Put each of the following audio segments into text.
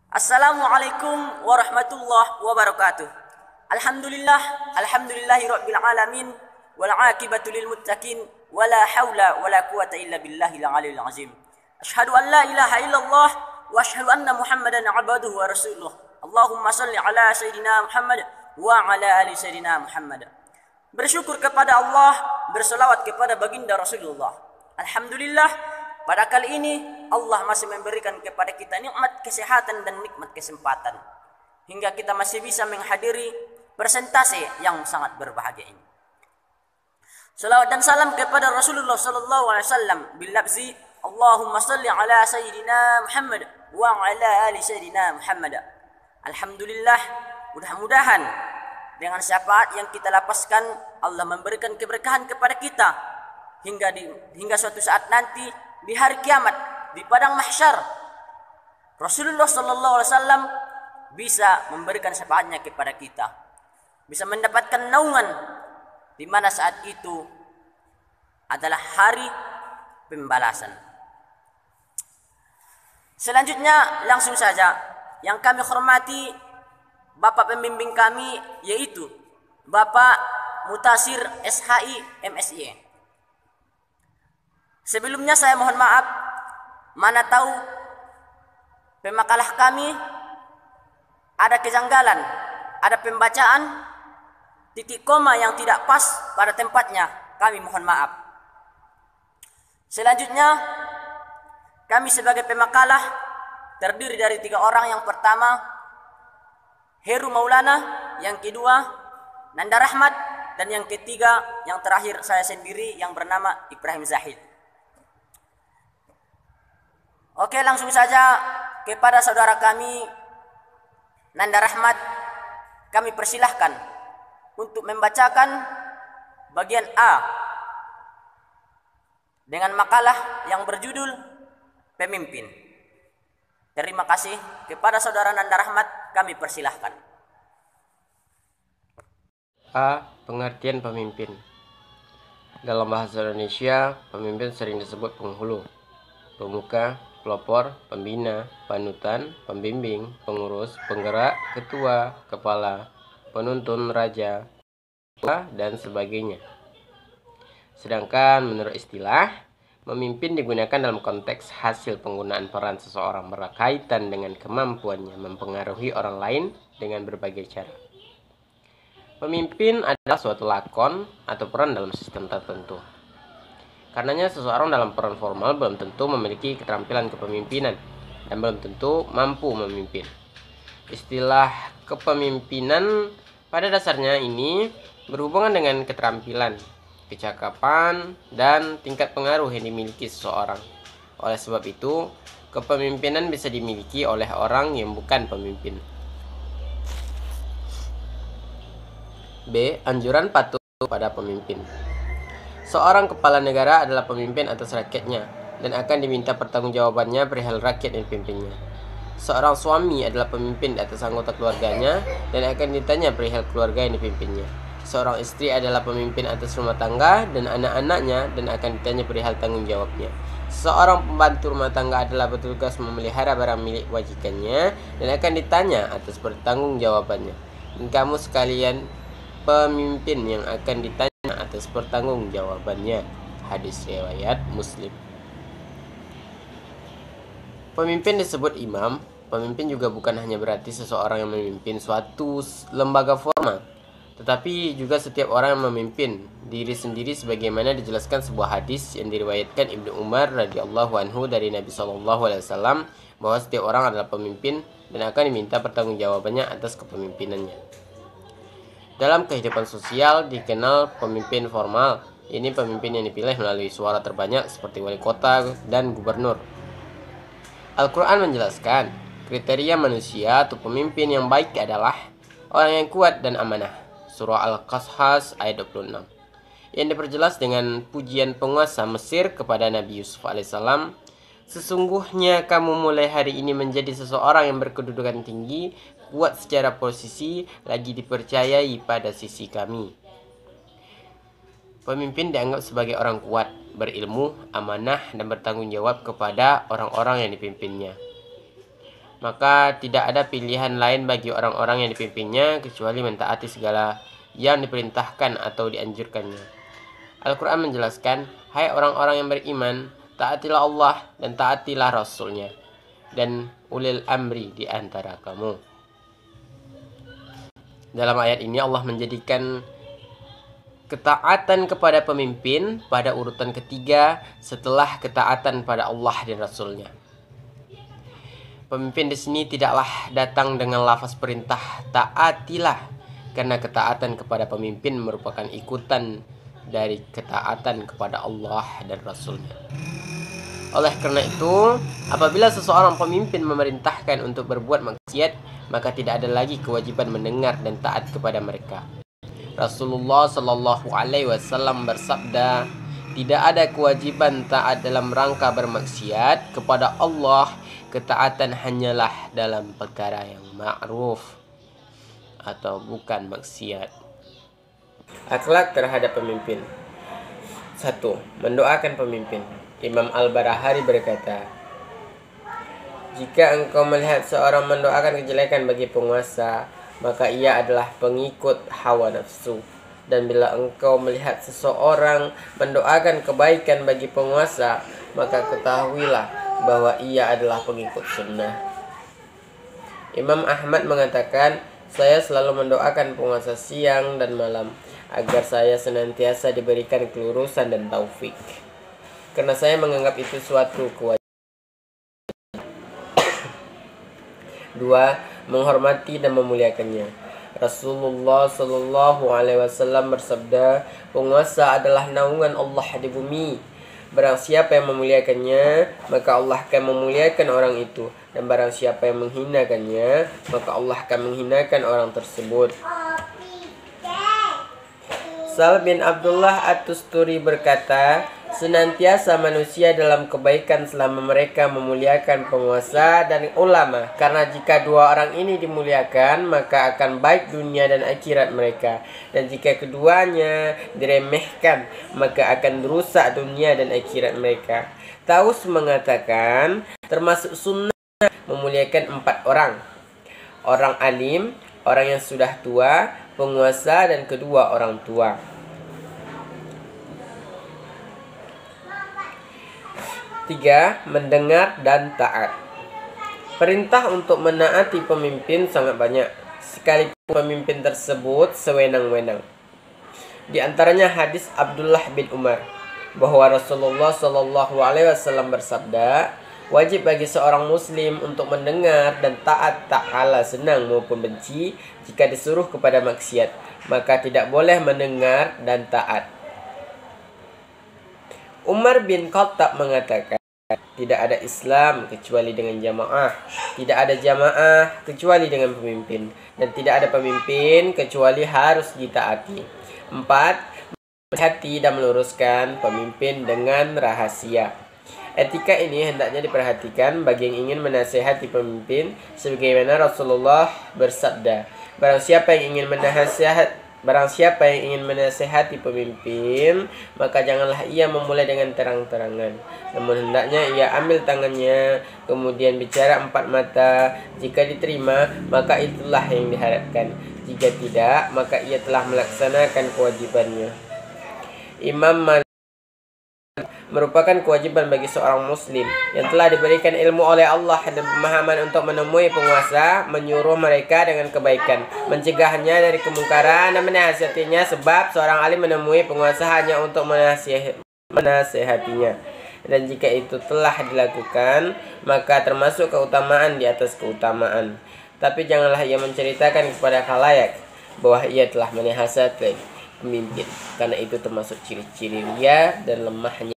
Assalamualaikum warahmatullahi wabarakatuh. Alhamdulillahi rabbil alamin wal aqibatu lil muttaqin wala haula wala quwata illa billahil aliyil azim. Asyhadu an la ilaha illallah wa asyhadu anna Muhammadan abduhu wa rasuluh. Allahumma shalli ala sayidina Muhammad wa ala ali sayidina Muhammad. Bersyukur kepada Allah, berselawat kepada baginda Rasulullah. Alhamdulillah, pada kali ini Allah masih memberikan kepada kita nikmat kesehatan dan nikmat kesempatan hingga kita masih bisa menghadiri presentasi yang sangat berbahagia ini. Salawat dan salam kepada Rasulullah sallallahu alaihi wasallam bil lafzi Allahumma shalli ala sayyidina Muhammad wa ala ali sayyidina Muhammad. Alhamdulillah, mudah-mudahan dengan syafaat yang kita lapaskan Allah memberikan keberkahan kepada kita hingga suatu saat nanti di hari kiamat di padang mahsyar Rasulullah sallallahu alaihi wasallam bisa memberikan syafaatnya kepada kita, bisa mendapatkan naungan di mana saat itu adalah hari pembalasan. Selanjutnya langsung saja yang kami hormati Bapak pembimbing kami yaitu Bapak Mutasir SHI MSI. Sebelumnya saya mohon maaf, mana tahu pemakalah kami ada kejanggalan, ada pembacaan titik koma yang tidak pas pada tempatnya, kami mohon maaf. Selanjutnya kami sebagai pemakalah terdiri dari 3 orang. Yang pertama Heru Maulana, yang kedua Nanda Rahmat, dan yang ketiga yang terakhir saya sendiri yang bernama Ibrahim Zahid. Oke, langsung saja kepada saudara kami Nanda Rahmat, kami persilahkan untuk membacakan bagian A dengan makalah yang berjudul Pemimpin. Terima kasih kepada saudara Nanda Rahmat, kami persilahkan. A. Pengertian pemimpin. Dalam bahasa Indonesia, pemimpin sering disebut penghulu, pemuka, pelopor, pembina, panutan, pembimbing, pengurus, penggerak, ketua, kepala, penuntun, raja, dan sebagainya. Sedangkan menurut istilah, memimpin digunakan dalam konteks hasil penggunaan peran seseorang berkaitan dengan kemampuannya mempengaruhi orang lain dengan berbagai cara. Pemimpin adalah suatu lakon atau peran dalam sistem tertentu. Karenanya seseorang dalam peran formal belum tentu memiliki keterampilan kepemimpinan dan belum tentu mampu memimpin. Istilah kepemimpinan pada dasarnya ini berhubungan dengan keterampilan, kecakapan, dan tingkat pengaruh yang dimiliki seseorang. Oleh sebab itu, kepemimpinan bisa dimiliki oleh orang yang bukan pemimpin. B. Anjuran patuh pada pemimpin. Seorang kepala negara adalah pemimpin atas rakyatnya dan akan diminta pertanggungjawabannya perihal rakyat yang dipimpinnya. Seorang suami adalah pemimpin atas anggota keluarganya dan akan ditanya perihal keluarga yang dipimpinnya. Seorang istri adalah pemimpin atas rumah tangga dan anak-anaknya dan akan ditanya perihal tanggung jawabnya. Seorang pembantu rumah tangga adalah bertugas memelihara barang milik wajikannya dan akan ditanya atas pertanggungjawabannya. Dan kamu sekalian pemimpin yang akan ditanya atas pertanggungjawabannya. Hadis riwayat Muslim. Pemimpin disebut imam. Pemimpin juga bukan hanya berarti seseorang yang memimpin suatu lembaga formal, tetapi juga setiap orang yang memimpin diri sendiri sebagaimana dijelaskan sebuah hadis yang diriwayatkan Ibnu Umar radhiyallahu anhu dari Nabi SAW bahwa setiap orang adalah pemimpin dan akan diminta pertanggungjawabannya atas kepemimpinannya. Dalam kehidupan sosial dikenal pemimpin formal. Ini pemimpin yang dipilih melalui suara terbanyak seperti wali kota dan gubernur. Al-Quran menjelaskan kriteria manusia atau pemimpin yang baik adalah orang yang kuat dan amanah. Surah Al-Qasas ayat 26. Yang diperjelas dengan pujian penguasa Mesir kepada Nabi Yusuf alaihissalam. Sesungguhnya kamu mulai hari ini menjadi seseorang yang berkedudukan tinggi, kuat secara posisi, lagi dipercayai pada sisi kami. Pemimpin dianggap sebagai orang kuat, berilmu, amanah, dan bertanggung jawab kepada orang-orang yang dipimpinnya. maka tidak ada pilihan lain bagi orang-orang yang dipimpinnya kecuali mentaati segala yang diperintahkan atau dianjurkannya. Al-Quran menjelaskan, hai orang-orang yang beriman, taatilah Allah dan taatilah Rasulnya dan ulil amri di antara kamu. Dalam ayat ini Allah menjadikan ketaatan kepada pemimpin pada urutan ketiga setelah ketaatan pada Allah dan Rasulnya. Pemimpin di sini tidaklah datang dengan lafaz perintah taatilah, karena ketaatan kepada pemimpin merupakan ikutan dari ketaatan kepada Allah dan Rasulnya. Oleh karena itu, apabila seseorang pemimpin memerintahkan untuk berbuat maksiat, maka tidak ada lagi kewajiban mendengar dan taat kepada mereka. Rasulullah Shallallahu Alaihi Wasallam bersabda, tidak ada kewajiban taat dalam rangka bermaksiat kepada Allah. Ketaatan hanyalah dalam perkara yang ma'ruf atau bukan maksiat. Akhlak terhadap pemimpin. 1. Mendoakan pemimpin. Imam Al-Barahari berkata, jika engkau melihat seorang mendoakan kejelekan bagi penguasa, maka ia adalah pengikut hawa nafsu. Dan bila engkau melihat seseorang mendoakan kebaikan bagi penguasa, maka ketahuilah bahwa ia adalah pengikut sunnah. Imam Ahmad mengatakan, saya selalu mendoakan penguasa siang dan malam agar saya senantiasa diberikan kelurusan dan taufik, karena saya menganggap itu suatu kewajiban. 2. Menghormati dan memuliakannya. Rasulullah Shallallahu Alaihi Wasallam bersabda, penguasa adalah naungan Allah di bumi. Barang siapa yang memuliakannya, maka Allah akan memuliakan orang itu. Dan barang siapa yang menghinakannya, maka Allah akan menghinakan orang tersebut. Sal bin Abdullah At-Tusturi berkata, senantiasa manusia dalam kebaikan selama mereka memuliakan penguasa dan ulama. Karena jika dua orang ini dimuliakan, maka akan baik dunia dan akhirat mereka. Dan jika keduanya diremehkan, maka akan rusak dunia dan akhirat mereka. Taus mengatakan, termasuk sunnah memuliakan 4 orang. Orang alim, orang yang sudah tua, penguasa, dan kedua orang tua. 3. Mendengar dan taat. Perintah untuk menaati pemimpin sangat banyak, sekalipun pemimpin tersebut sewenang-wenang. Di antaranya hadis Abdullah bin Umar bahwa Rasulullah Shallallahu Alaihi Wasallam bersabda, wajib bagi seorang muslim untuk mendengar dan taat tak kala senang maupun benci. Jika disuruh kepada maksiat, maka tidak boleh mendengar dan taat. Umar bin Khattab mengatakan, tidak ada Islam kecuali dengan jamaah, tidak ada jamaah kecuali dengan pemimpin, dan tidak ada pemimpin kecuali harus ditaati. 4. Hati dan meluruskan pemimpin dengan rahasia. Etika ini hendaknya diperhatikan bagi yang ingin menasihati pemimpin, sebagaimana Rasulullah bersabda, barang siapa yang ingin menasihati pemimpin, maka janganlah ia memulai dengan terang-terangan, namun hendaknya ia ambil tangannya, kemudian bicara 4 mata. Jika diterima, maka itulah yang diharapkan. Jika tidak, maka ia telah melaksanakan kewajibannya. Imam Malik merupakan kewajiban bagi seorang muslim yang telah diberikan ilmu oleh Allah dan pemahaman untuk menemui penguasa, menyuruh mereka dengan kebaikan, mencegahnya dari kemungkaran, dan menasihatinya, sebab seorang alim menemui penguasa hanya untuk menasihatinya. Dan jika itu telah dilakukan, maka termasuk keutamaan di atas keutamaan. Tapi janganlah ia menceritakan kepada khalayak bahwa ia telah menasihati pemimpin, karena itu termasuk ciri-ciri ria dan lemahnya.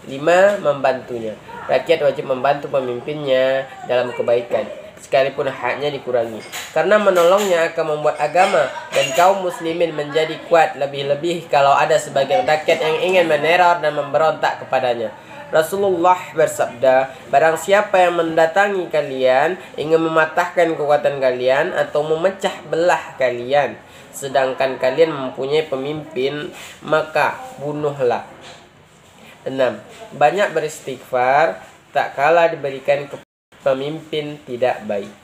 5. Membantunya. Rakyat wajib membantu pemimpinnya dalam kebaikan, sekalipun haknya dikurangi, karena menolongnya akan membuat agama dan kaum muslimin menjadi kuat, lebih-lebih kalau ada sebagian rakyat yang ingin meneror dan memberontak kepadanya. Rasulullah bersabda, barang siapa yang mendatangi kalian ingin mematahkan kekuatan kalian atau memecah belah kalian, sedangkan kalian mempunyai pemimpin, maka bunuhlah. 6. Banyak beristighfar tak kala diberikan pemimpin tidak baik.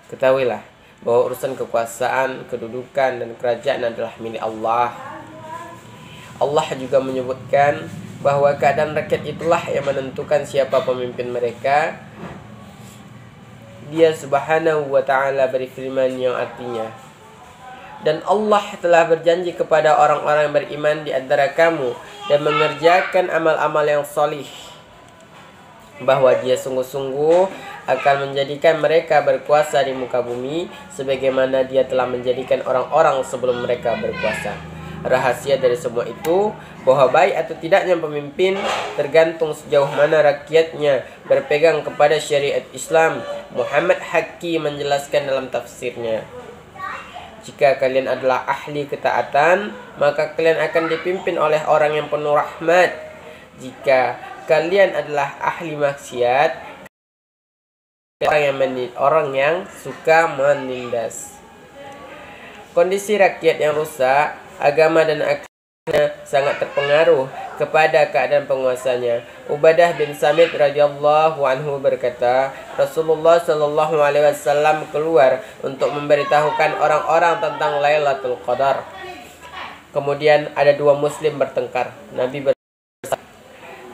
Ketahuilah bahwa urusan kekuasaan, kedudukan, dan kerajaan adalah milik Allah. Allah juga menyebutkan bahwa keadaan rakyat itulah yang menentukan siapa pemimpin mereka. Dia subhanahu wa ta'ala berfirman yang artinya, dan Allah telah berjanji kepada orang-orang yang beriman di antara kamu dan mengerjakan amal-amal yang solih, bahwa Dia sungguh-sungguh akan menjadikan mereka berkuasa di muka bumi sebagaimana Dia telah menjadikan orang-orang sebelum mereka berkuasa. Rahasia dari semua itu bahwa baik atau tidaknya pemimpin tergantung sejauh mana rakyatnya berpegang kepada syariat Islam. Muhammad Haqqi menjelaskan dalam tafsirnya, jika kalian adalah ahli ketaatan, maka kalian akan dipimpin oleh orang yang penuh rahmat. Jika kalian adalah ahli maksiat, orang yang suka menindas. Kondisi rakyat yang rusak, agama dan akalnya sangat terpengaruh kepada keadaan penguasanya. Ubadah bin Samit radhiyallahu anhu berkata, Rasulullah sallallahu alaihi wasallam keluar untuk memberitahukan orang-orang tentang Lailatul Qadar. Kemudian ada dua muslim bertengkar. Nabi bersabda,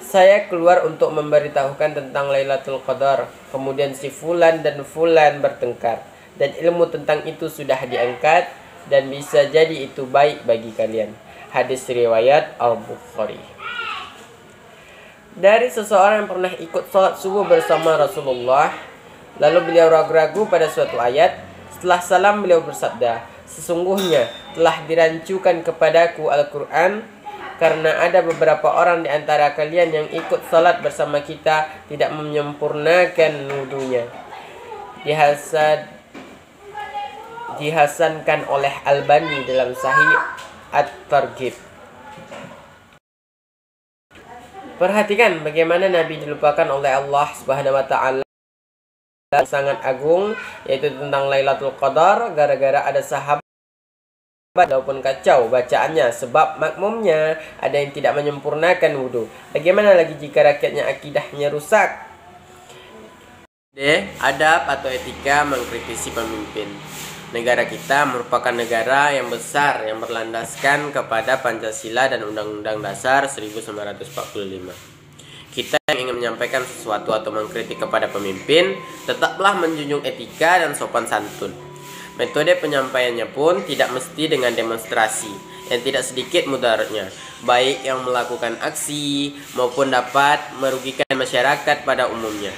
saya keluar untuk memberitahukan tentang Lailatul Qadar. Kemudian si fulan dan fulan bertengkar, dan ilmu tentang itu sudah diangkat, dan bisa jadi itu baik bagi kalian. Hadis riwayat Al-Bukhari. Dari seseorang yang pernah ikut sholat subuh bersama Rasulullah, lalu beliau ragu-ragu pada suatu ayat. Setelah salam beliau bersabda, sesungguhnya telah dirancukan kepadaku Al-Quran, karena ada beberapa orang di antara kalian yang ikut sholat bersama kita tidak menyempurnakan wudunya. Dihasankan oleh Albani dalam Sahih At-Targhib. Perhatikan bagaimana Nabi dilupakan oleh Allah Subhanahu wa ta'ala sangat agung, yaitu tentang Lailatul Qadar, gara-gara ada sahabat walaupun kacau bacaannya sebab makmumnya ada yang tidak menyempurnakan wudu. Bagaimana lagi jika rakyatnya akidahnya rusak? D. Adab atau etika mengkritisi pemimpin. Negara kita merupakan negara yang besar yang berlandaskan kepada Pancasila dan Undang-Undang Dasar 1945. Kita yang ingin menyampaikan sesuatu atau mengkritik kepada pemimpin, tetaplah menjunjung etika dan sopan santun. Metode penyampaiannya pun tidak mesti dengan demonstrasi yang tidak sedikit mudaratnya, baik yang melakukan aksi maupun dapat merugikan masyarakat pada umumnya.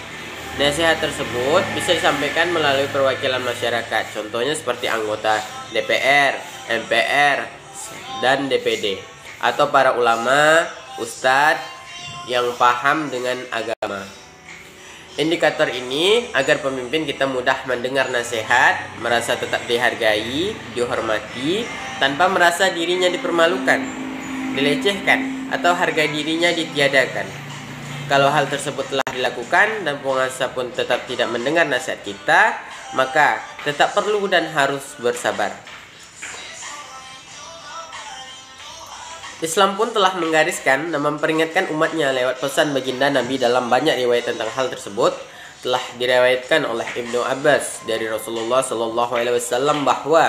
Nasihat tersebut bisa disampaikan melalui perwakilan masyarakat, contohnya seperti anggota DPR, MPR, dan DPD, atau para ulama, ustadz yang paham dengan agama. Indikator ini agar pemimpin kita mudah mendengar nasihat, merasa tetap dihargai, dihormati, tanpa merasa dirinya dipermalukan, dilecehkan, atau harga dirinya ditiadakan. Kalau hal tersebut telah dilakukan dan penguasa pun tetap tidak mendengar nasihat kita, maka tetap perlu dan harus bersabar. Islam pun telah menggariskan dan memperingatkan umatnya lewat pesan baginda Nabi dalam banyak riwayat tentang hal tersebut. Telah diriwayatkan oleh Ibnu Abbas dari Rasulullah SAW bahwa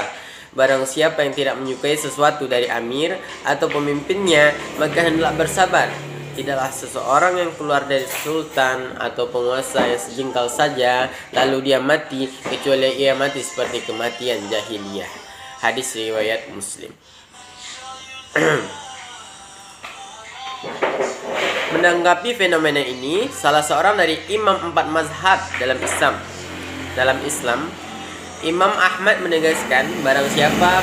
barang siapa yang tidak menyukai sesuatu dari amir atau pemimpinnya, maka hendaklah bersabar. Tidaklah seseorang yang keluar dari sultan atau penguasa yang sejengkal saja lalu dia mati, kecuali ia mati seperti kematian jahiliyah. Hadis riwayat Muslim. Menanggapi fenomena ini, salah seorang dari imam 4 mazhab dalam Islam, Imam Ahmad menegaskan, barang siapa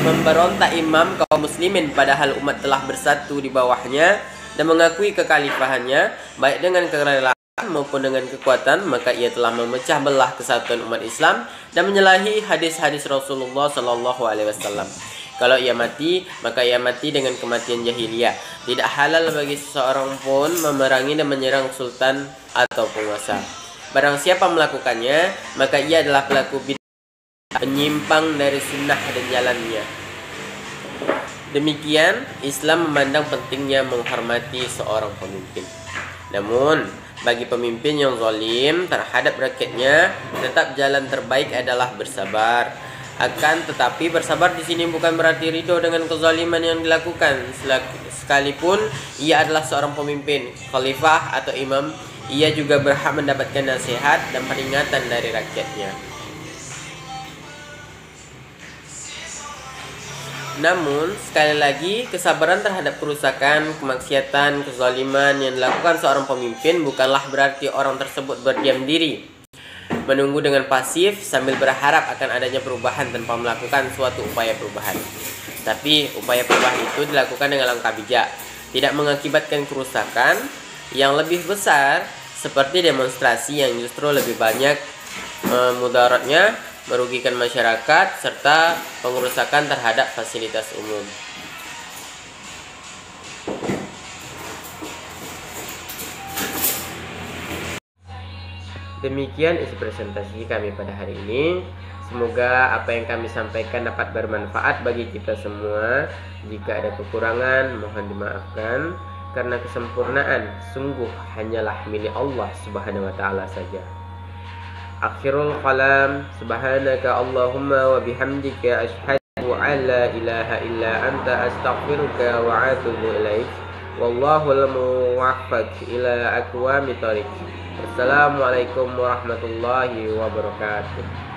memberontak imam kaum muslimin padahal umat telah bersatu di bawahnya dan mengakui kekhalifahannya baik dengan kerelaan maupun dengan kekuatan, maka ia telah memecah belah kesatuan umat Islam dan menyalahi hadis-hadis Rasulullah SAW. Kalau ia mati, maka ia mati dengan kematian jahiliyah. Tidak halal bagi seseorang pun memerangi dan menyerang sultan atau penguasa. Barang siapa melakukannya, maka ia adalah pelaku bid'ah, penyimpang dari sunnah dan jalannya. Demikian, Islam memandang pentingnya menghormati seorang pemimpin. Namun, Bagi pemimpin yang zalim terhadap rakyatnya, tetap jalan terbaik adalah bersabar. Akan tetapi bersabar di sini bukan berarti ridho dengan kezaliman yang dilakukan. Sekalipun ia adalah seorang pemimpin, khalifah atau imam, ia juga berhak mendapatkan nasihat dan peringatan dari rakyatnya. Namun, sekali lagi, kesabaran terhadap kerusakan, kemaksiatan, kezaliman yang dilakukan seorang pemimpin bukanlah berarti orang tersebut berdiam diri, menunggu dengan pasif sambil berharap akan adanya perubahan tanpa melakukan suatu upaya perubahan. Tapi, upaya perubahan itu dilakukan dengan langkah bijak, tidak mengakibatkan kerusakan yang lebih besar seperti demonstrasi yang justru lebih banyak mudaratnya, merugikan masyarakat, serta pengerusakan terhadap fasilitas umum. Demikian isi presentasi kami pada hari ini. Semoga apa yang kami sampaikan dapat bermanfaat bagi kita semua. Jika ada kekurangan, mohon dimaafkan, karena kesempurnaan sungguh hanyalah milik Allah Subhanahu wa taala saja. Akhirul kalam, subhanaka Allahumma wa bihamdika asyhadu an la ilaha illa anta astaghfiruka wa atubu ilaik. Wallahul muwaffaq ila aqwamit thoriq. Wassalamualaikum warahmatullahi wabarakatuh.